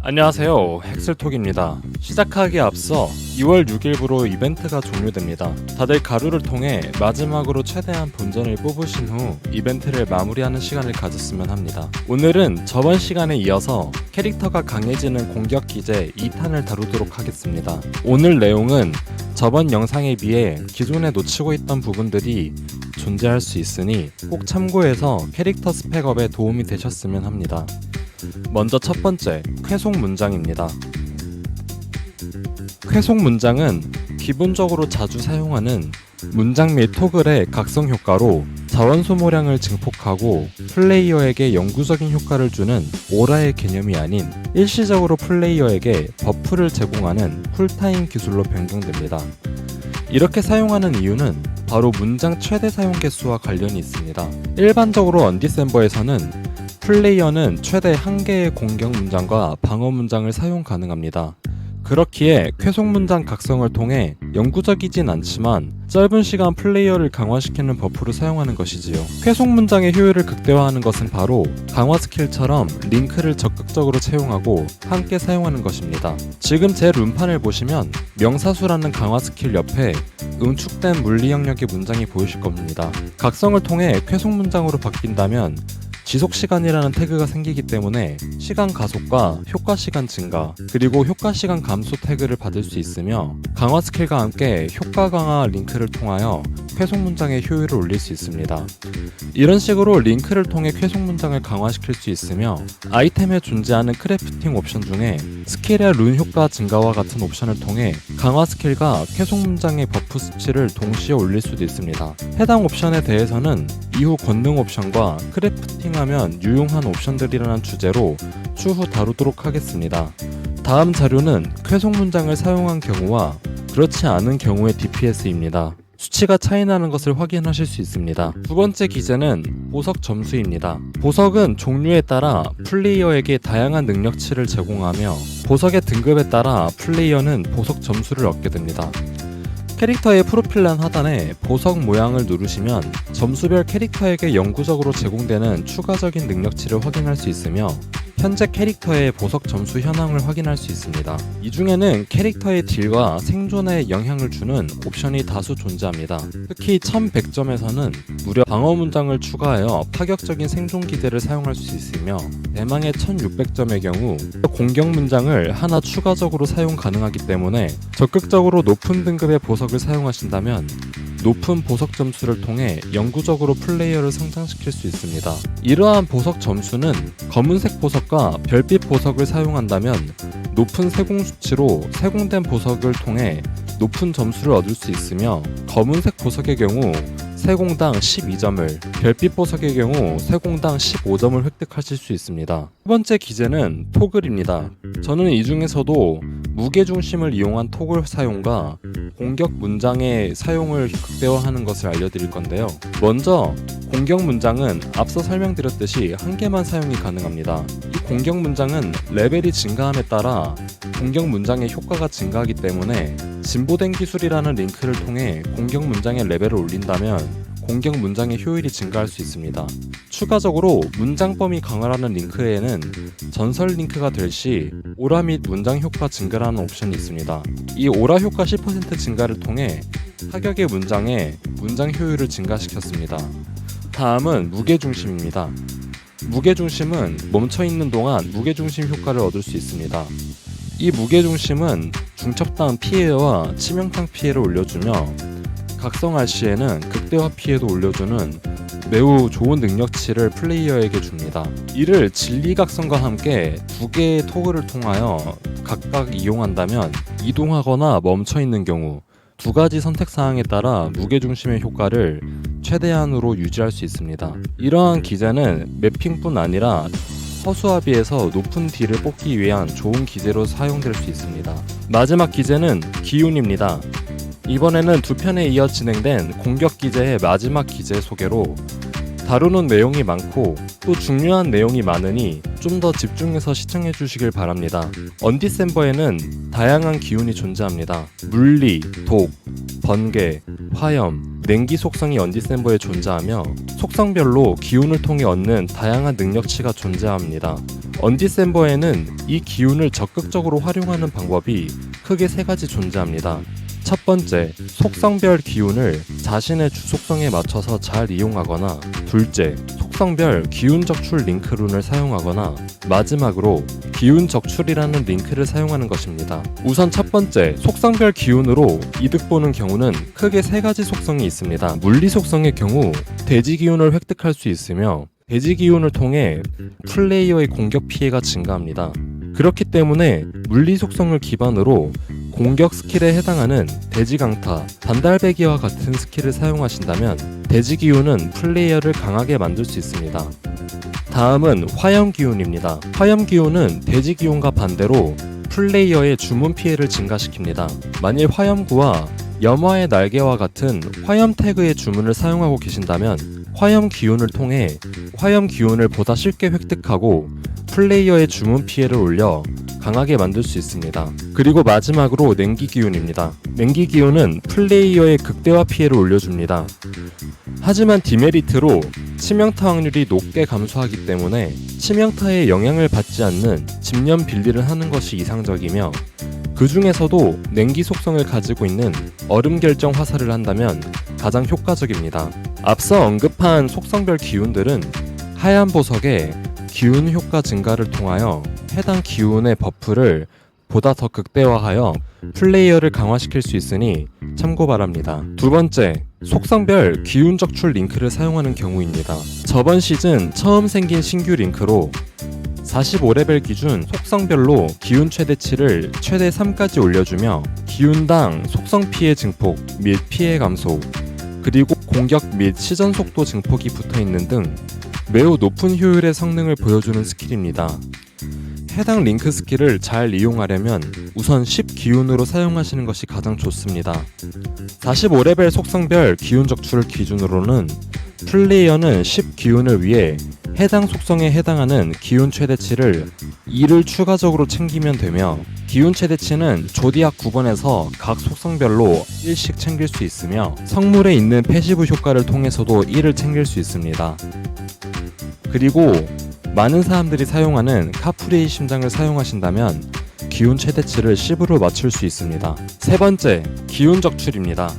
안녕하세요, 헥슬톡입니다. 시작하기에 앞서 2월 6일부로 이벤트가 종료됩니다. 다들 가루를 통해 마지막으로 최대한 본전을 뽑으신 후 이벤트를 마무리하는 시간을 가졌으면 합니다. 오늘은 저번 시간에 이어서 캐릭터가 강해지는 공격 기제 2탄을 다루도록 하겠습니다. 오늘 내용은 저번 영상에 비해 기존에 놓치고 있던 부분들이 존재할 수 있으니 꼭 참고해서 캐릭터 스펙업에 도움이 되셨으면 합니다. 먼저 첫 번째, 쾌속 문장입니다. 쾌속 문장은 기본적으로 자주 사용하는 문장 및 토글의 각성 효과로 자원 소모량을 증폭하고 플레이어에게 영구적인 효과를 주는 오라의 개념이 아닌 일시적으로 플레이어에게 버프를 제공하는 쿨타임 기술로 변경됩니다. 이렇게 사용하는 이유는 바로 문장 최대 사용 개수와 관련이 있습니다. 일반적으로 언디셈버에서는 플레이어는 최대 1개의 공격 문장과 방어 문장을 사용 가능합니다. 그렇기에 쾌속 문장 각성을 통해 영구적이진 않지만 짧은 시간 플레이어를 강화시키는 버프로 사용하는 것이지요. 쾌속 문장의 효율을 극대화하는 것은 바로 강화 스킬처럼 링크를 적극적으로 채용하고 함께 사용하는 것입니다. 지금 제 룬판을 보시면 명사수라는 강화 스킬 옆에 응축된 물리 영역의 문장이 보이실 겁니다. 각성을 통해 쾌속 문장으로 바뀐다면 지속시간이라는 태그가 생기기 때문에 시간 가속과 효과시간 증가, 그리고 효과시간 감소 태그를 받을 수 있으며 강화 스킬과 함께 효과 강화 링크를 통하여 쾌속 문장의 효율을 올릴 수 있습니다. 이런 식으로 링크를 통해 쾌속 문장을 강화시킬 수 있으며 아이템에 존재하는 크래프팅 옵션 중에 스킬의 룬 효과 증가와 같은 옵션을 통해 강화 스킬과 쾌속 문장의 버프 수치를 동시에 올릴 수도 있습니다. 해당 옵션에 대해서는 이후 권능 옵션과 크래프팅하면 유용한 옵션들이라는 주제로 추후 다루도록 하겠습니다. 다음 자료는 쾌속 문장을 사용한 경우와 그렇지 않은 경우의 DPS입니다. 수치가 차이나는 것을 확인하실 수 있습니다. 두 번째 기제는 보석 점수입니다. 보석은 종류에 따라 플레이어에게 다양한 능력치를 제공하며 보석의 등급에 따라 플레이어는 보석 점수를 얻게 됩니다. 캐릭터의 프로필란 하단에 보석 모양을 누르시면 점수별 캐릭터에게 영구적으로 제공되는 추가적인 능력치를 확인할 수 있으며 현재 캐릭터의 보석 점수 현황을 확인할 수 있습니다. 이 중에는 캐릭터의 딜과 생존에 영향을 주는 옵션이 다수 존재합니다. 특히 1100점에서는 무려 방어 문장을 추가하여 파격적인 생존 기대를 사용할 수 있으며 대망의 1600점의 경우 공격 문장을 하나 추가적으로 사용 가능하기 때문에 적극적으로 높은 등급의 보석을 사용하신다면 높은 보석 점수를 통해 영구적으로 플레이어를 성장시킬 수 있습니다. 이러한 보석 점수는 검은색 보석과 별빛 보석을 사용한다면 높은 세공 수치로 세공된 보석을 통해 높은 점수를 얻을 수 있으며 검은색 보석의 경우 세공당 12점을, 별빛 보석의 경우 세공당 15점을 획득하실 수 있습니다. 세 번째 기제는 토글입니다. 저는 이 중에서도 무게중심을 이용한 토글 사용과 공격 문장의 사용을 극대화하는 것을 알려드릴 건데요. 먼저 공격 문장은 앞서 설명드렸듯이 한 개만 사용이 가능합니다. 이 공격 문장은 레벨이 증가함에 따라 공격 문장의 효과가 증가하기 때문에 진보된 기술이라는 링크를 통해 공격 문장의 레벨을 올린다면 공격 문장의 효율이 증가할 수 있습니다. 추가적으로 문장 범위 강화라는 링크에는 전설 링크가 될 시 오라 및 문장 효과 증가라는 옵션이 있습니다. 이 오라 효과 10% 증가를 통해 타격의 문장에 문장 효율을 증가시켰습니다. 다음은 무게중심입니다. 무게중심은 멈춰있는 동안 무게중심 효과를 얻을 수 있습니다. 이 무게중심은 중첩당 피해와 치명상 피해를 올려주며 각성할 시에는 극대화 피해도 올려주는 매우 좋은 능력치를 플레이어에게 줍니다. 이를 진리각성과 함께 두 개의 토글을 통하여 각각 이용한다면 이동하거나 멈춰있는 경우 두 가지 선택사항에 따라 무게중심의 효과를 최대한으로 유지할 수 있습니다. 이러한 기제는 매핑뿐 아니라 허수아비에서 높은 딜을 뽑기 위한 좋은 기제로 사용될 수 있습니다. 마지막 기제는 기운입니다. 이번에는 두 편에 이어 진행된 공격 기제의 마지막 기제 소개로 다루는 내용이 많고 또 중요한 내용이 많으니 좀 더 집중해서 시청해 주시길 바랍니다. 언디셈버에는 다양한 기운이 존재합니다. 물리, 독, 번개, 화염, 냉기 속성이 언디셈버에 존재하며 속성별로 기운을 통해 얻는 다양한 능력치가 존재합니다. 언디셈버에는 이 기운을 적극적으로 활용하는 방법이 크게 세 가지 존재합니다. 첫 번째, 속성별 기운을 자신의 주속성에 맞춰서 잘 이용하거나, 둘째, 속성별 기운 적출 링크룬을 사용하거나, 마지막으로 기운 적출이라는 링크를 사용하는 것입니다. 우선 첫 번째, 속성별 기운으로 이득 보는 경우는 크게 세 가지 속성이 있습니다. 물리 속성의 경우 대지 기운을 획득할 수 있으며 대지 기운을 통해 플레이어의 공격 피해가 증가합니다. 그렇기 때문에 물리 속성을 기반으로 공격 스킬에 해당하는 대지 강타, 단달배기와 같은 스킬을 사용하신다면 대지 기운은 플레이어를 강하게 만들 수 있습니다. 다음은 화염 기운입니다. 화염 기운은 대지 기운과 반대로 플레이어의 주문 피해를 증가시킵니다. 만일 화염구와 염화의 날개와 같은 화염 태그의 주문을 사용하고 계신다면 화염 기운을 통해 화염 기운을 보다 쉽게 획득하고 플레이어의 주문 피해를 올려 강하게 만들 수 있습니다. 그리고 마지막으로 냉기 기운입니다. 냉기 기운은 플레이어의 극대화 피해를 올려줍니다. 하지만 디메리트로 치명타 확률이 높게 감소하기 때문에 치명타에 영향을 받지 않는 집념 빌드를 하는 것이 이상적이며 그 중에서도 냉기 속성을 가지고 있는 얼음 결정 화살을 한다면 가장 효과적입니다. 앞서 언급한 속성별 기운들은 하얀 보석의 기운 효과 증가를 통하여 해당 기운의 버프를 보다 더 극대화하여 플레이어를 강화시킬 수 있으니 참고 바랍니다. 두 번째, 속성별 기운 적출 링크를 사용하는 경우입니다. 저번 시즌 처음 생긴 신규 링크로 45레벨 기준 속성별로 기운 최대치를 최대 3까지 올려주며 기운당 속성 피해 증폭 및 피해 감소, 그리고 공격 및 시전 속도 증폭이 붙어있는 등 매우 높은 효율의 성능을 보여주는 스킬입니다. 해당 링크 스킬을 잘 이용하려면 우선 10기운으로 사용하시는 것이 가장 좋습니다. 45레벨 속성별 기운 적출을 기준으로는 플레이어는 10기운을 위해 해당 속성에 해당하는 기운 최대치를 2를 추가적으로 챙기면 되며 기운 최대치는 조디악 9번에서 각 속성별로 1씩 챙길 수 있으며 성물에 있는 패시브 효과를 통해서도 1을 챙길 수 있습니다. 그리고 많은 사람들이 사용하는 카프리의 심장을 사용하신다면 기운 최대치를 10으로 맞출 수 있습니다. 세 번째, 기운 적출입니다.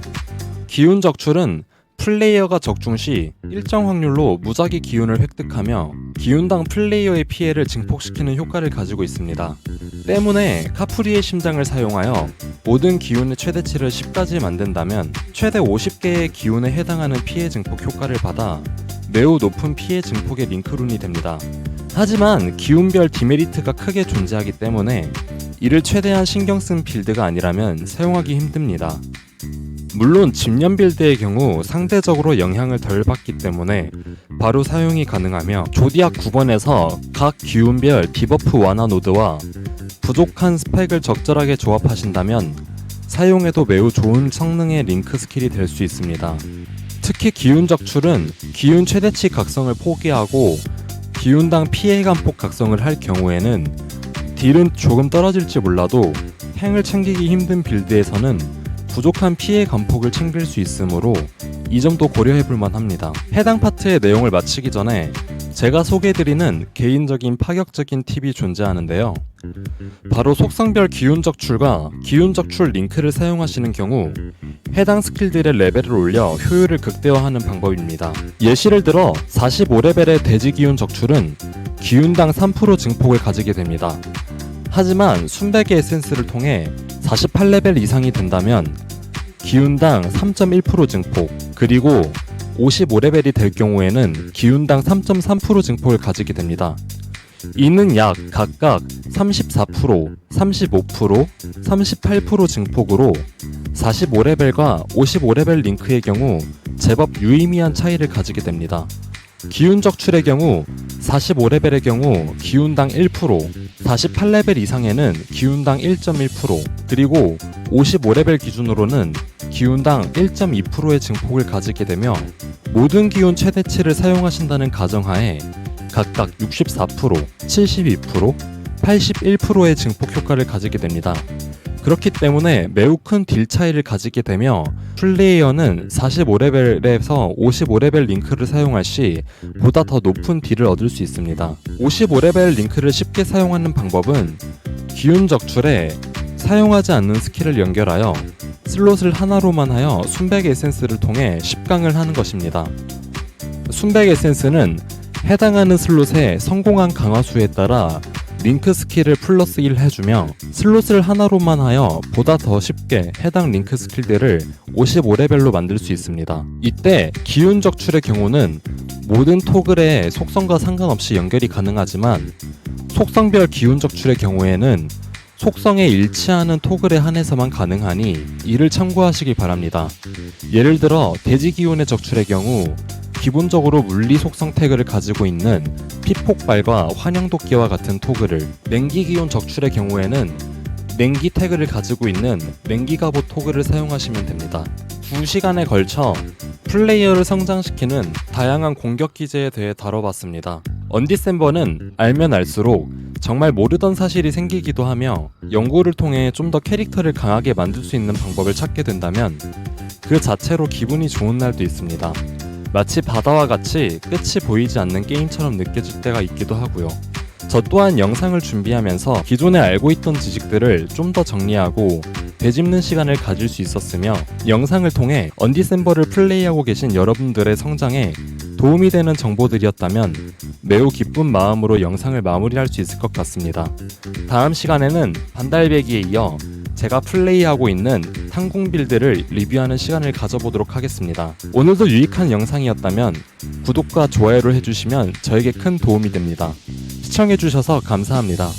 기운 적출은 플레이어가 적중 시 일정 확률로 무작위 기운을 획득하며 기운당 플레이어의 피해를 증폭시키는 효과를 가지고 있습니다. 때문에 카프리의 심장을 사용하여 모든 기운의 최대치를 10까지 만든다면 최대 50개의 기운에 해당하는 피해 증폭 효과를 받아 매우 높은 피해 증폭의 링크룬이 됩니다. 하지만 기운별 디메리트가 크게 존재하기 때문에 이를 최대한 신경 쓴 빌드가 아니라면 사용하기 힘듭니다. 물론 집념 빌드의 경우 상대적으로 영향을 덜 받기 때문에 바로 사용이 가능하며 조디악 9번에서 각 기운별 디버프 완화 노드와 부족한 스펙을 적절하게 조합하신다면 사용해도 매우 좋은 성능의 링크 스킬이 될 수 있습니다. 특히 기운 적출은 기운 최대치 각성을 포기하고 기운당 피해 감폭 각성을 할 경우에는 딜은 조금 떨어질지 몰라도 탱을 챙기기 힘든 빌드에서는 부족한 피해 감폭을 챙길 수 있으므로 이 점도 고려해볼만 합니다. 해당 파트의 내용을 마치기 전에 제가 소개해드리는 개인적인 파격적인 팁이 존재하는데요. 바로 속성별 기운 적출과 기운 적출 링크를 사용하시는 경우 해당 스킬들의 레벨을 올려 효율을 극대화하는 방법입니다. 예시를 들어 45레벨의 대지 기운 적출은 기운당 3% 증폭을 가지게 됩니다. 하지만 순백의 에센스를 통해 48레벨 이상이 된다면 기운당 3.1% 증폭, 그리고 55레벨이 될 경우에는 기운당 3.3% 증폭을 가지게 됩니다. 이는 약 각각 34%, 35%, 38% 증폭으로 45레벨과 55레벨 링크의 경우 제법 유의미한 차이를 가지게 됩니다. 기운 적출의 경우 45레벨의 경우 기운당 1%, 48레벨 이상에는 기운당 1.1%, 그리고 55레벨 기준으로는 기운당 1.2%의 증폭을 가지게 되며 모든 기운 최대치를 사용하신다는 가정하에 각각 64%, 72%, 81%의 증폭 효과를 가지게 됩니다. 그렇기 때문에 매우 큰 딜 차이를 가지게 되며 플레이어는 45레벨에서 55레벨 링크를 사용할 시 보다 더 높은 딜을 얻을 수 있습니다. 55레벨 링크를 쉽게 사용하는 방법은 기운 적출에 사용하지 않는 스킬을 연결하여 슬롯을 하나로만 하여 순백 에센스를 통해 10강을 하는 것입니다. 순백 에센스는 해당하는 슬롯의 성공한 강화수에 따라 링크 스킬을 플러스 1 해주며 슬롯을 하나로만 하여 보다 더 쉽게 해당 링크 스킬들을 55레벨로 만들 수 있습니다. 이때 기운 적출의 경우는 모든 토글의 속성과 상관없이 연결이 가능하지만 속성별 기운 적출의 경우에는 속성에 일치하는 토글에 한해서만 가능하니 이를 참고하시기 바랍니다. 예를 들어 대지 기운의 적출의 경우 기본적으로 물리 속성 태그를 가지고 있는 피폭발과 환영도끼와 같은 토글을, 냉기 기온 적출의 경우에는 냉기 태그를 가지고 있는 냉기 갑옷 토글을 사용하시면 됩니다. 2시간에 걸쳐 플레이어를 성장시키는 다양한 공격 기제에 대해 다뤄봤습니다. 언디셈버는 알면 알수록 정말 모르던 사실이 생기기도 하며 연구를 통해 좀 더 캐릭터를 강하게 만들 수 있는 방법을 찾게 된다면 그 자체로 기분이 좋은 날도 있습니다. 마치 바다와 같이 끝이 보이지 않는 게임처럼 느껴질 때가 있기도 하고요. 저 또한 영상을 준비하면서 기존에 알고 있던 지식들을 좀 더 정리하고 되짚는 시간을 가질 수 있었으며 영상을 통해 언디셈버를 플레이하고 계신 여러분들의 성장에 도움이 되는 정보들이었다면 매우 기쁜 마음으로 영상을 마무리할 수 있을 것 같습니다. 다음 시간에는 반달배기에 이어 제가 플레이하고 있는 항공 빌드를 리뷰하는 시간을 가져보도록 하겠습니다. 오늘도 유익한 영상이었다면 구독과 좋아요를 해주시면 저에게 큰 도움이 됩니다. 시청해주셔서 감사합니다.